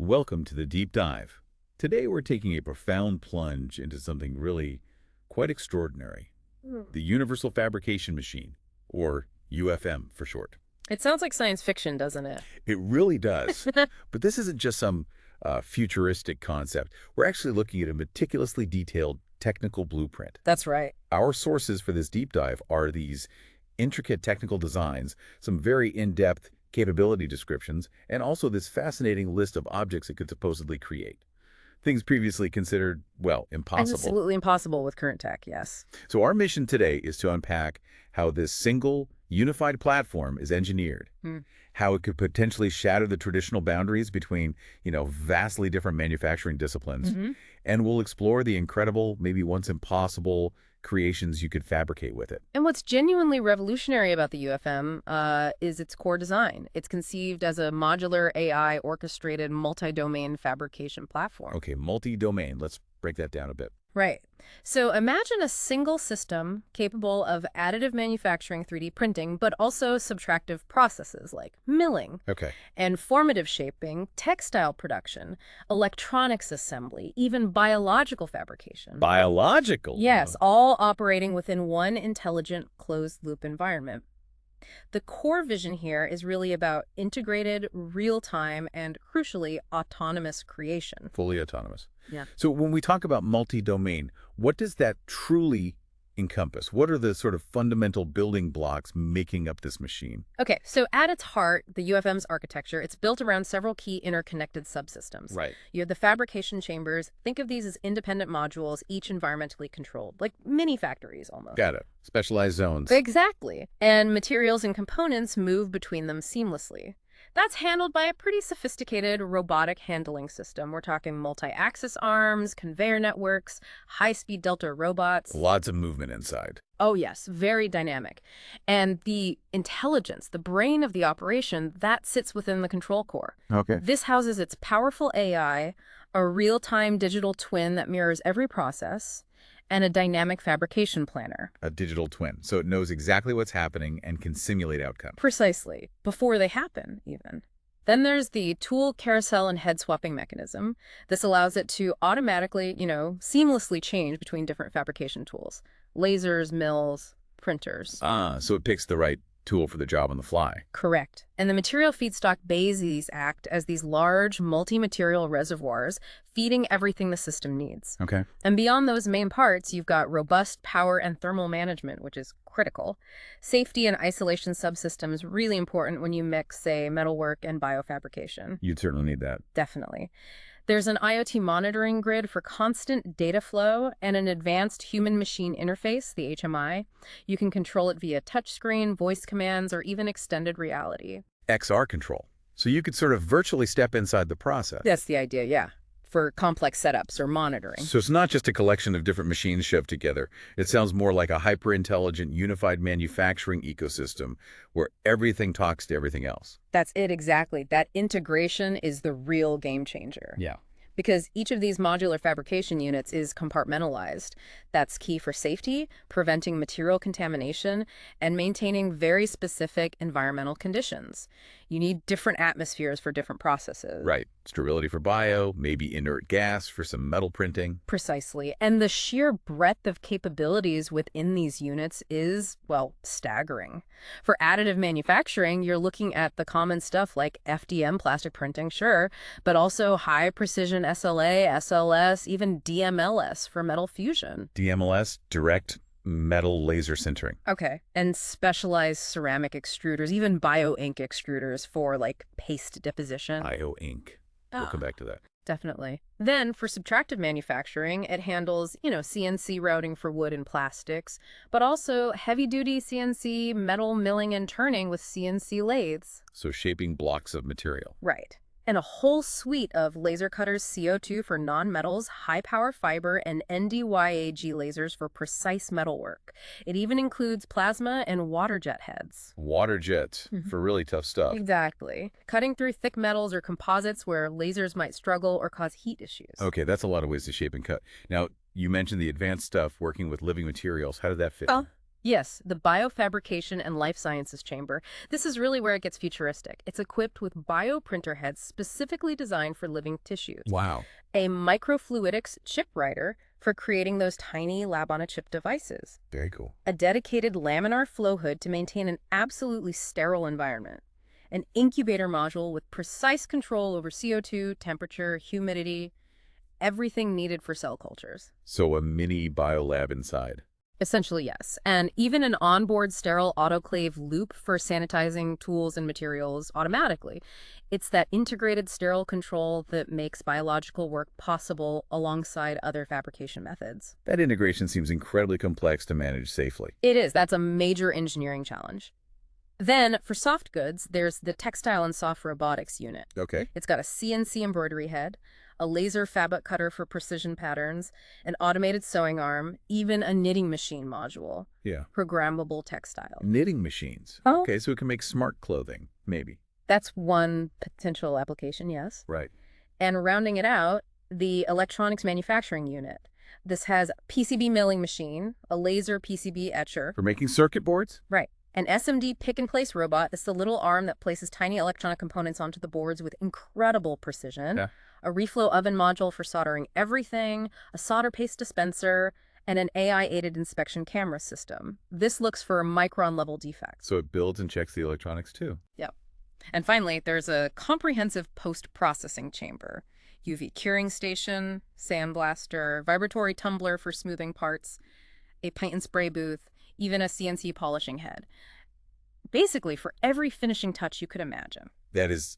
Welcome to the Deep Dive. Today we're taking a profound plunge into something really quite extraordinary. The Universal Fabrication Machine, or UFM for short. It sounds like science fiction, doesn't it? It really does. But this isn't just some futuristic concept. We're actually looking at a meticulously detailed technical blueprint. That's right. Our sources for this deep dive are these intricate technical designs, some very in-depth capability descriptions, and also this fascinating list of objects it could supposedly create. Things previously considered, well, impossible. Absolutely impossible with current tech, yes. So our mission today is to unpack how this single, unified platform is engineered, how it could potentially shatter the traditional boundaries between, vastly different manufacturing disciplines, and we'll explore the incredible, maybe once impossible creations you could fabricate with it. And what's genuinely revolutionary about the UFM is its core design. It's conceived as a modular AI orchestrated multi-domain fabrication platform. Okay, multi-domain. Let's break that down a bit. Right. So imagine a single system capable of additive manufacturing 3D printing, but also subtractive processes like milling, and formative shaping, textile production, electronics assembly, even biological fabrication. Biological? Yes, all operating within one intelligent closed-loop environment. The core vision here is really about integrated, real-time, and crucially, autonomous creation. Fully autonomous. Yeah. So when we talk about multi-domain, what does that truly encompass? What are the sort of fundamental building blocks making up this machine? Okay, so at its heart, the UFM's architecture, it's built around several key interconnected subsystems. Right. You have the fabrication chambers. Think of these as independent modules, each environmentally controlled, like mini factories almost. Got it. Specialized zones. Exactly. And materials and components move between them seamlessly. That's handled by a pretty sophisticated robotic handling system. We're talking multi-axis arms, conveyor networks, high-speed delta robots. Lots of movement inside. Oh, yes, very dynamic. And the intelligence, the brain of the operation, that sits within the control core. Okay. This houses its powerful AI, a real-time digital twin that mirrors every process, and a dynamic fabrication planner. A digital twin. So it knows exactly what's happening and can simulate outcomes. Precisely. Before they happen, even. Then there's the tool carousel and head swapping mechanism. This allows it to automatically, seamlessly change between different fabrication tools. Lasers, mills, printers. So it picks the right tool for the job on the fly. Correct. And the material feedstock bases act as these large multi-material reservoirs feeding everything the system needs. Okay. And beyond those main parts, you've got robust power and thermal management, which is critical. Safety and isolation subsystems really important when you mix, say, metalwork and biofabrication. You'd certainly need that. Definitely. There's an IoT monitoring grid for constant data flow and an advanced human-machine interface, the HMI. You can control it via touchscreen, voice commands, or even extended reality. XR control. So you could sort of virtually step inside the process. That's the idea, yeah, for complex setups or monitoring. So it's not just a collection of different machines shoved together. It sounds more like a hyper-intelligent, unified manufacturing ecosystem where everything talks to everything else. That's it, exactly. That integration is the real game changer. Yeah. Because each of these modular fabrication units is compartmentalized. That's key for safety, preventing material contamination, and maintaining very specific environmental conditions. You need different atmospheres for different processes. Right. Sterility for bio, maybe inert gas for some metal printing. Precisely. And the sheer breadth of capabilities within these units is, well, staggering. For additive manufacturing, you're looking at the common stuff like FDM plastic printing, sure, but also high precision SLA, SLS, even DMLS for metal fusion. DMLS, direct metal laser sintering. Okay. And specialized ceramic extruders, even bio-ink extruders for like paste deposition. IO ink. We'll come back to that. Definitely. Then for subtractive manufacturing, it handles, CNC routing for wood and plastics, but also heavy-duty CNC metal milling and turning with CNC lathes. So shaping blocks of material. Right. And a whole suite of laser cutters CO2 for non-metals, high-power fiber, and NdYAG lasers for precise metalwork. It even includes plasma and water jet heads. Water jets for really tough stuff. Exactly. Cutting through thick metals or composites where lasers might struggle or cause heat issues. Okay, that's a lot of ways to shape and cut. Now, you mentioned the advanced stuff working with living materials. How did that fit? Well, Yes, the Biofabrication and Life Sciences Chamber. This is really where it gets futuristic. It's equipped with bioprinter heads specifically designed for living tissues, Wow. a microfluidics chip writer for creating those tiny lab-on-a-chip devices, Very cool. a dedicated laminar flow hood to maintain an absolutely sterile environment, an incubator module with precise control over CO2, temperature, humidity, everything needed for cell cultures. So a mini biolab inside. Essentially, yes. And even an onboard sterile autoclave loop for sanitizing tools and materials automatically. It's that integrated sterile control that makes biological work possible alongside other fabrication methods. That integration seems incredibly complex to manage safely. It is. That's a major engineering challenge. Then, for soft goods, there's the Textile and Soft Robotics unit. Okay. It's got a CNC embroidery head, a laser fabric cutter for precision patterns, an automated sewing arm, even a knitting machine module. Yeah. Programmable textile. Knitting machines. Oh. Okay, so it can make smart clothing, maybe. That's one potential application, yes. Right. And rounding it out, the electronics manufacturing unit. This has a PCB milling machine, a laser PCB etcher. For making circuit boards? Right. An SMD pick-and-place robot. That's the little arm that places tiny electronic components onto the boards with incredible precision. Yeah. A reflow oven module for soldering everything, a solder paste dispenser, and an AI-aided inspection camera system. This looks for micron-level defects. So it builds and checks the electronics too. Yep. And finally, there's a comprehensive post-processing chamber. UV curing station, sandblaster, vibratory tumbler for smoothing parts, a paint and spray booth, even a CNC polishing head. Basically, for every finishing touch you could imagine. That is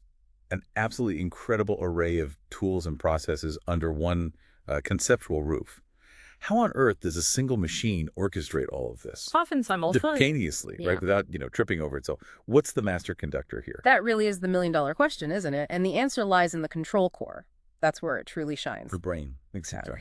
an absolutely incredible array of tools and processes under one conceptual roof. How on earth does a single machine orchestrate all of this? Often simultaneously. Simultaneously, Yeah. right? Without, tripping over it. So what's the master conductor here? That really is the million-dollar question, isn't it? And the answer lies in the control core. That's where it truly shines. The brain. Exactly.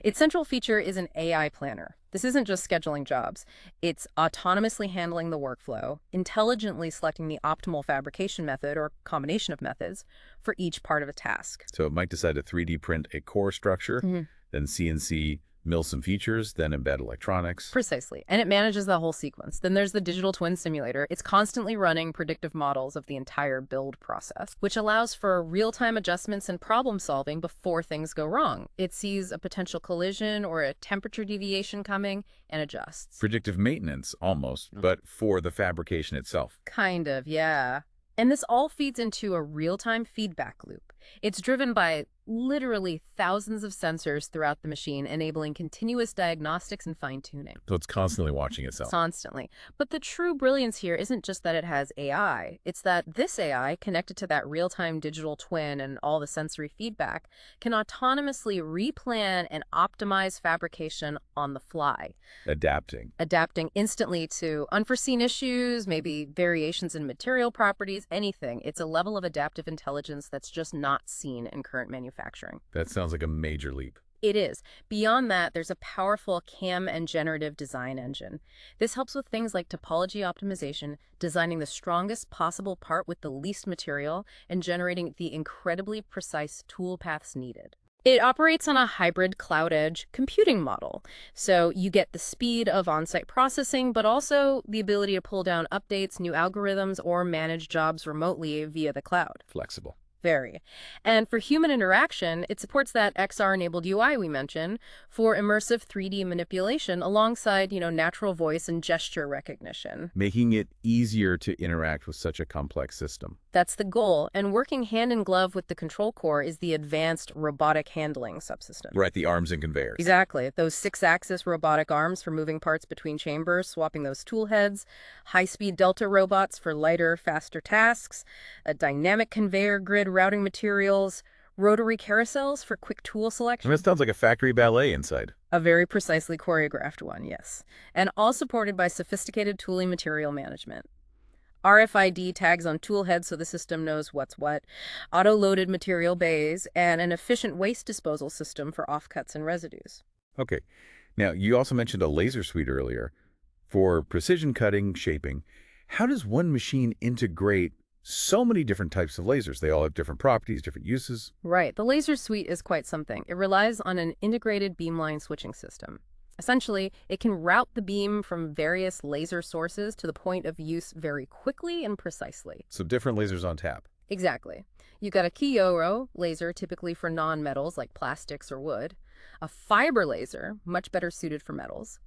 Its central feature is an AI planner. This isn't just scheduling jobs. It's autonomously handling the workflow, intelligently selecting the optimal fabrication method or combination of methods for each part of a task. So it might decide to 3D print a core structure, then CNC mill some features, then embed electronics. Precisely. And it manages the whole sequence. Then there's the digital twin simulator. It's constantly running predictive models of the entire build process, which allows for real-time adjustments and problem solving before things go wrong. It sees a potential collision or a temperature deviation coming and adjusts. Predictive maintenance, almost, but for the fabrication itself. Kind of, yeah. And this all feeds into a real-time feedback loop. It's driven by literally thousands of sensors throughout the machine, enabling continuous diagnostics and fine-tuning. So it's constantly watching itself. Constantly. But the true brilliance here isn't just that it has AI. It's that this AI, connected to that real-time digital twin and all the sensory feedback, can autonomously replan and optimize fabrication on the fly. Adapting instantly to unforeseen issues, maybe variations in material properties, anything. It's a level of adaptive intelligence that's just not seen in current manufacturing. That sounds like a major leap. It is. Beyond that, there's a powerful CAM and generative design engine. This helps with things like topology optimization, designing the strongest possible part with the least material, and generating the incredibly precise tool paths needed. It operates on a hybrid cloud edge computing model. So you get the speed of on-site processing, but also the ability to pull down updates, new algorithms, or manage jobs remotely via the cloud. Flexible. Very. And for human interaction, it supports that XR-enabled UI we mentioned for immersive 3D manipulation alongside, natural voice and gesture recognition. Making it easier to interact with such a complex system. That's the goal. And working hand in glove with the control core is the advanced robotic handling subsystem. Right, the arms and conveyors. Exactly. Those 6-axis robotic arms for moving parts between chambers, swapping those tool heads, high-speed delta robots for lighter, faster tasks, a dynamic conveyor grid routing materials, rotary carousels for quick tool selection. That sounds like a factory ballet inside. A very precisely choreographed one, yes. And all supported by sophisticated tooling material management. RFID tags on tool heads so the system knows what's what, auto-loaded material bays, and an efficient waste disposal system for offcuts and residues. Okay. Now, you also mentioned a laser suite earlier. For precision cutting, shaping, how does one machine integrate so many different types of lasers? They all have different properties, different uses. Right. The laser suite is quite something. It relies on an integrated beamline switching system. Essentially, it can route the beam from various laser sources to the point of use very quickly and precisely. So different lasers on tap. Exactly. You've got a Kyoro laser, typically for non-metals like plastics or wood, a fiber laser, much better suited for metals,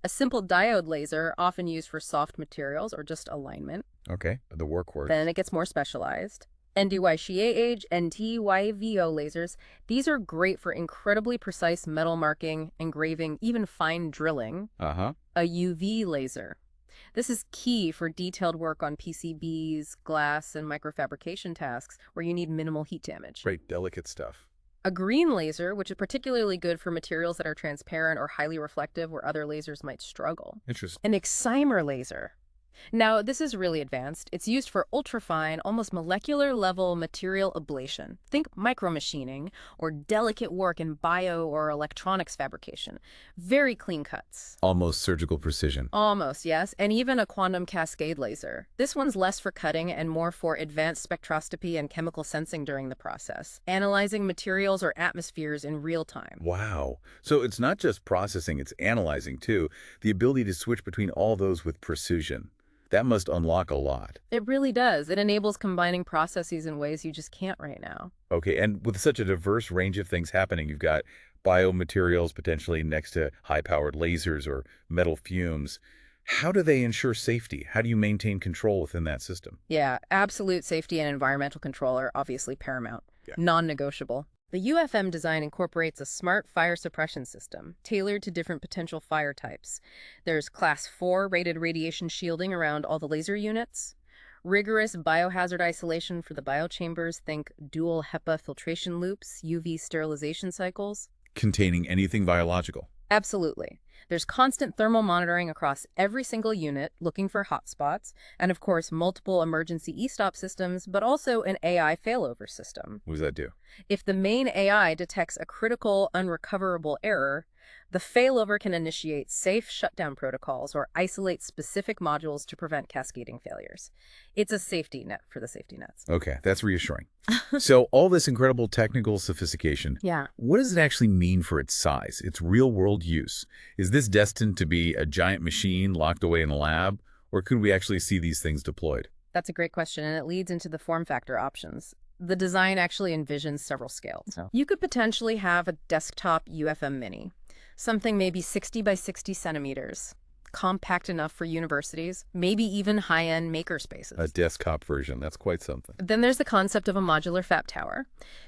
a simple diode laser, often used for soft materials or just alignment. Okay, the workhorse. Then it gets more specialized. NDYCAH and TYVO lasers, these are great for incredibly precise metal marking, engraving, even fine drilling. Uh-huh. A UV laser. This is key for detailed work on PCBs, glass, and microfabrication tasks where you need minimal heat damage. Great, delicate stuff. A green laser, which is particularly good for materials that are transparent or highly reflective where other lasers might struggle. Interesting. An excimer laser. Now, this is really advanced. It's used for ultrafine, almost molecular level material ablation. Think micromachining or delicate work in bio or electronics fabrication. Very clean cuts. Almost surgical precision. Almost, yes. And even a quantum cascade laser. This one's less for cutting and more for advanced spectroscopy and chemical sensing during the process, analyzing materials or atmospheres in real time. Wow. So it's not just processing, it's analyzing too. The ability to switch between all those with precision. That must unlock a lot. It really does. It enables combining processes in ways you just can't right now. Okay, and with such a diverse range of things happening, you've got biomaterials potentially next to high-powered lasers or metal fumes. How do they ensure safety? How do you maintain control within that system? Yeah, absolute safety and environmental control are obviously paramount. Yeah. Non-negotiable. The UFM design incorporates a smart fire suppression system tailored to different potential fire types. There's Class 4 rated radiation shielding around all the laser units, rigorous biohazard isolation for the biochambers, think dual HEPA filtration loops, UV sterilization cycles. Containing anything biological. Absolutely. There's constant thermal monitoring across every single unit, looking for hotspots, and of course, multiple emergency e-stop systems, but also an AI failover system. What does that do? If the main AI detects a critical, unrecoverable error, the failover can initiate safe shutdown protocols or isolate specific modules to prevent cascading failures. It's a safety net for the safety nets. Okay, that's reassuring. So all this incredible technical sophistication, Yeah. what does it actually mean for its size, its real-world use? Is this destined to be a giant machine locked away in a lab, or could we actually see these things deployed? That's a great question, and it leads into the form factor options. The design actually envisions several scales. Oh. You could potentially have a desktop UFM Mini, something maybe 60 by 60 centimeters, compact enough for universities, maybe even high-end maker spaces. A desktop version, that's quite something. Then there's the concept of a modular fab tower.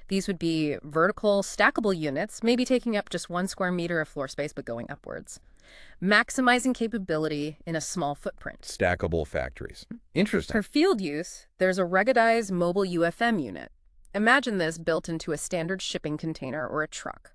These would be vertical, stackable units, maybe taking up just 1 square meter of floor space but going upwards, maximizing capability in a small footprint. Stackable factories. Interesting. For field use, there's a ruggedized mobile UFM unit. Imagine this built into a standard shipping container or a truck.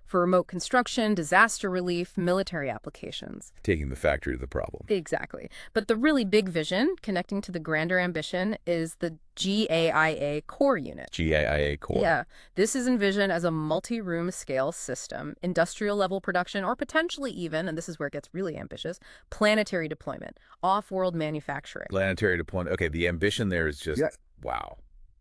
For remote construction, disaster relief, military applications. Taking the factory to the problem. Exactly. But the really big vision, connecting to the grander ambition, is the GAIA core unit. GAIA core. Yeah. This is envisioned as a multi-room scale system, industrial level production, or potentially even, and this is where it gets really ambitious, planetary deployment, off-world manufacturing. Planetary deployment. Okay, the ambition there is just, wow,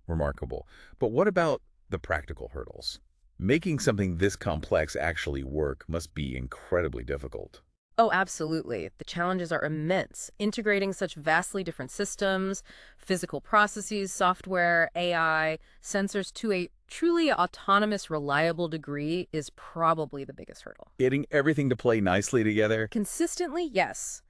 remarkable. But what about the practical hurdles? Making something this complex actually work must be incredibly difficult. Oh, absolutely. The challenges are immense. Integrating such vastly different systems, physical processes, software, AI, sensors to a truly autonomous, reliable degree is probably the biggest hurdle. Getting everything to play nicely together. Consistently, yes.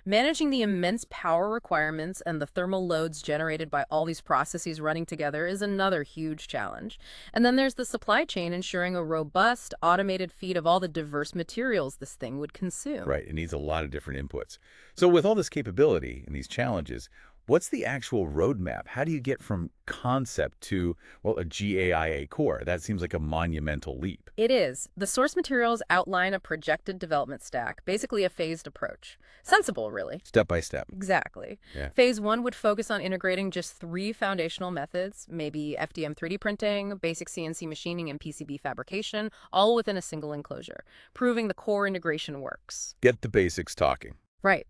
Managing the immense power requirements and the thermal loads generated by all these processes running together is another huge challenge. And then there's the supply chain ensuring a robust, automated feed of all the diverse materials this thing would consume. Right, it needs a lot of different inputs. So with all this capability and these challenges, what's the actual roadmap? How do you get from concept to, well, a GAIA core? That seems like a monumental leap. It is. The source materials outline a projected development stack, basically a phased approach. Sensible, really. Step by step. Exactly. Yeah. Phase 1 would focus on integrating just 3 foundational methods, maybe FDM 3D printing, basic CNC machining, and PCB fabrication, all within a single enclosure, proving the core integration works. Get the basics talking. Right.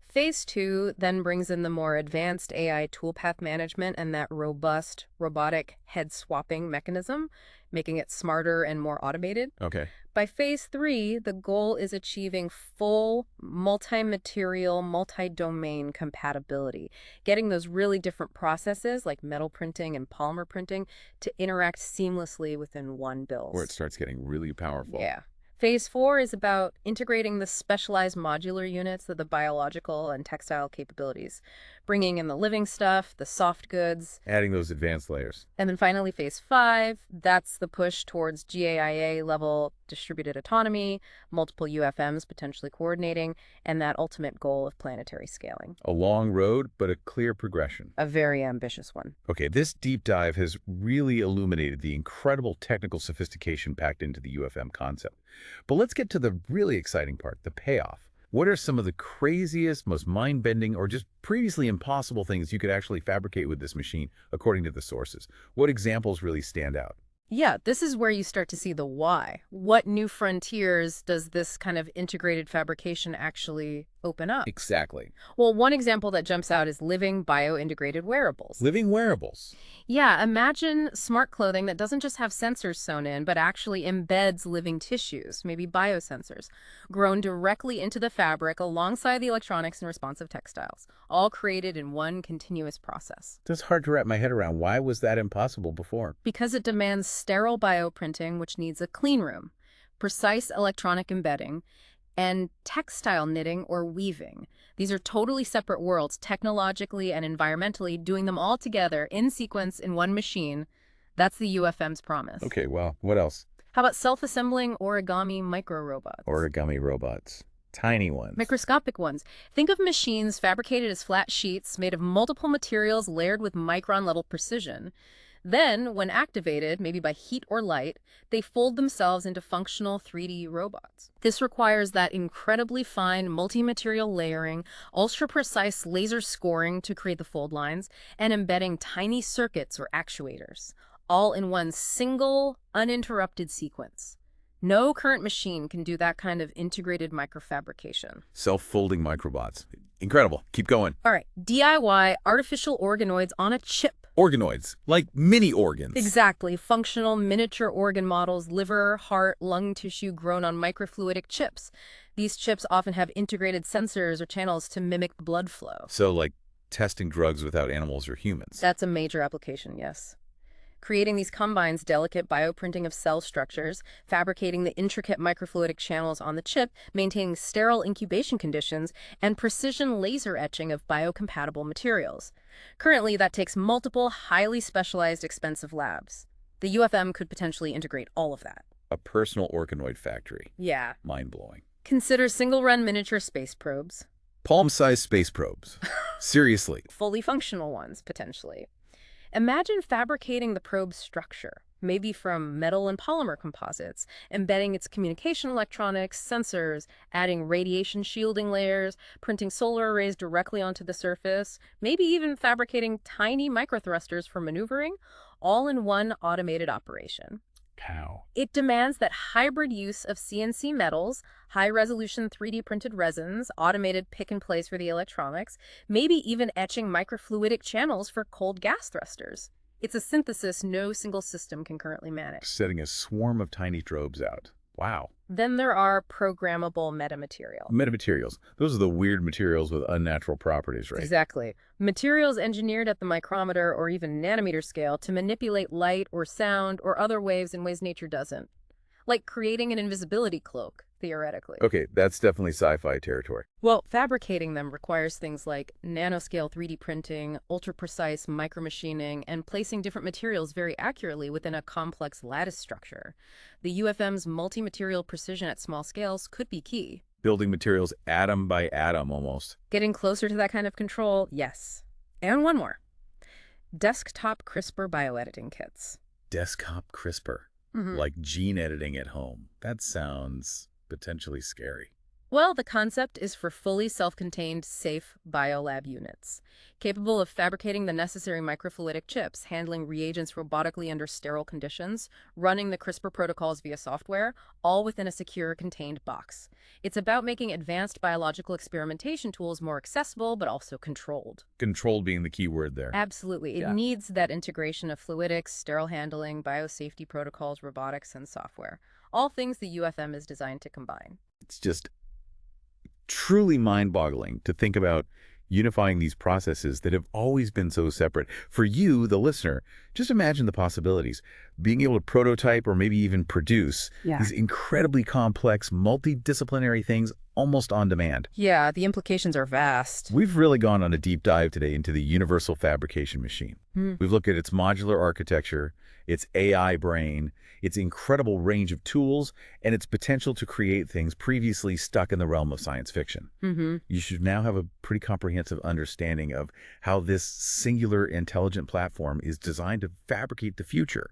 Phase 2 then brings in the more advanced AI toolpath management and that robust robotic head swapping mechanism, making it smarter and more automated. Okay. By phase 3, the goal is achieving full multi-material, multi-domain compatibility, getting those really different processes like metal printing and polymer printing to interact seamlessly within one Where it build. starts getting really powerful. Yeah. Phase 4 is about integrating the specialized modular units of the biological and textile capabilities, bringing in the living stuff, the soft goods, Adding those advanced layers. and then finally, phase 5, that's the push towards GAIA level distributed autonomy, multiple UFMs potentially coordinating, and that ultimate goal of planetary scaling. A long road, but a clear progression. A very ambitious one. Okay, this deep dive has really illuminated the incredible technical sophistication packed into the UFM concept. But let's get to the really exciting part, the payoff. What are some of the craziest, most mind-bending, or just previously impossible things you could actually fabricate with this machine, according to the sources? What examples really stand out? Yeah, this is where you start to see the why. What new frontiers does this kind of integrated fabrication actually open up? Exactly. Well, one example that jumps out is living bio-integrated wearables. Living wearables. Yeah, imagine smart clothing that doesn't just have sensors sewn in, but actually embeds living tissues, maybe biosensors, grown directly into the fabric alongside the electronics and responsive textiles, all created in one continuous process. That's hard to wrap my head around. Why was that impossible before? Because it demands sterile bioprinting, which needs a clean room, precise electronic embedding, and textile knitting or weaving. These are totally separate worlds, technologically and environmentally, doing them all together in sequence in one machine. That's the UFM's promise. Okay, well, what else? How about self-assembling origami micro-robots? Origami robots. Tiny ones. Microscopic ones. Think of machines fabricated as flat sheets made of multiple materials layered with micron-level precision. Then, when activated, maybe by heat or light, they fold themselves into functional 3D robots. This requires that incredibly fine multi-material layering, ultra-precise laser scoring to create the fold lines, and embedding tiny circuits or actuators, all in one single, uninterrupted sequence. No current machine can do that kind of integrated microfabrication. Self-folding microbots. Incredible. Keep going. All right, DIY artificial organoids on a chip. Organoids, like mini organs. Exactly. Functional miniature organ models, liver, heart, lung tissue grown on microfluidic chips. These chips often have integrated sensors or channels to mimic blood flow. So, like testing drugs without animals or humans. That's a major application, yes. Creating these combines delicate bioprinting of cell structures, fabricating the intricate microfluidic channels on the chip, maintaining sterile incubation conditions, and precision laser etching of biocompatible materials. Currently, that takes multiple, highly specialized, expensive labs. The UFM could potentially integrate all of that. A personal organoid factory. Yeah. Mind-blowing. Consider single-run miniature space probes. Palm-sized space probes. Seriously. Fully functional ones, potentially. Imagine fabricating the probe's structure, maybe from metal and polymer composites, embedding its communication electronics, sensors, adding radiation shielding layers, printing solar arrays directly onto the surface, maybe even fabricating tiny microthrusters for maneuvering, all in one automated operation. Pow. It demands that hybrid use of CNC metals, high-resolution 3D printed resins, automated pick-and-place for the electronics, maybe even etching microfluidic channels for cold gas thrusters. It's a synthesis no single system can currently manage. Setting a swarm of tiny strobes out. Wow. Then there are programmable metamaterial. Metamaterials. Those are the weird materials with unnatural properties, right? Exactly. Materials engineered at the micrometer or even nanometer scale to manipulate light or sound or other waves in ways nature doesn't. Like creating an invisibility cloak, theoretically. Okay, that's definitely sci-fi territory. Well, fabricating them requires things like nanoscale 3D printing, ultra-precise micromachining, and placing different materials very accurately within a complex lattice structure. The UFM's multi-material precision at small scales could be key. Building materials atom by atom, almost. Getting closer to that kind of control, yes. And one more. Desktop CRISPR bioediting kits. Desktop CRISPR. Like gene editing at home. That sounds potentially scary. Well, the concept is for fully self-contained, safe biolab units, capable of fabricating the necessary microfluidic chips, handling reagents robotically under sterile conditions, running the CRISPR protocols via software, all within a secure, contained box. It's about making advanced biological experimentation tools more accessible, but also controlled. Controlled being the key word there. Absolutely. It Yeah. needs that integration of fluidics, sterile handling, biosafety protocols, robotics, and software. All things the UFM is designed to combine. It's just truly mind-boggling to think about unifying these processes that have always been so separate. For you, the listener, just imagine the possibilities. Being able to prototype or maybe even produce Yeah. these incredibly complex, multidisciplinary things almost on demand. Yeah, the implications are vast. We've really gone on a deep dive today into the Universal Fabrication Machine. Hmm. We've looked at its modular architecture, its AI brain, its incredible range of tools, and its potential to create things previously stuck in the realm of science fiction. Mm-hmm. You should now have a pretty comprehensive understanding of how this singular intelligent platform is designed to fabricate the future,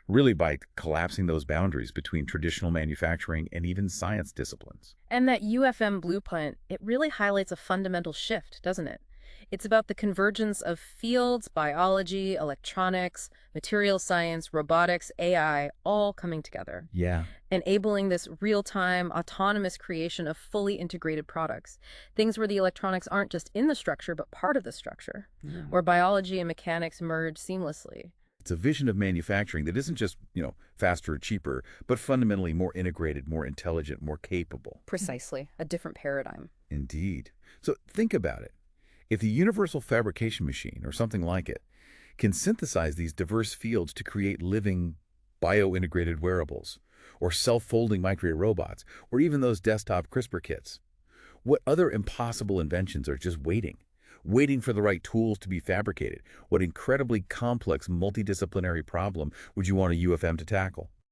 really by collapsing those boundaries between traditional manufacturing and even science disciplines. And that UFM blueprint, it really highlights a fundamental shift, doesn't it? It's about the convergence of fields, biology, electronics, material science, robotics, AI, all coming together, Yeah. enabling this real-time, autonomous creation of fully integrated products. Things where the electronics aren't just in the structure, but part of the structure, where biology and mechanics merge seamlessly. It's a vision of manufacturing that isn't just, faster or cheaper, but fundamentally more integrated, more intelligent, more capable. Precisely. A different paradigm. Indeed. So think about it. If the Universal Fabrication Machine, or something like it, can synthesize these diverse fields to create living, bio-integrated wearables, or self-folding micro-robots, or even those desktop CRISPR kits, what other impossible inventions are just waiting for the right tools to be fabricated? What incredibly complex multidisciplinary problem would you want a UFM to tackle?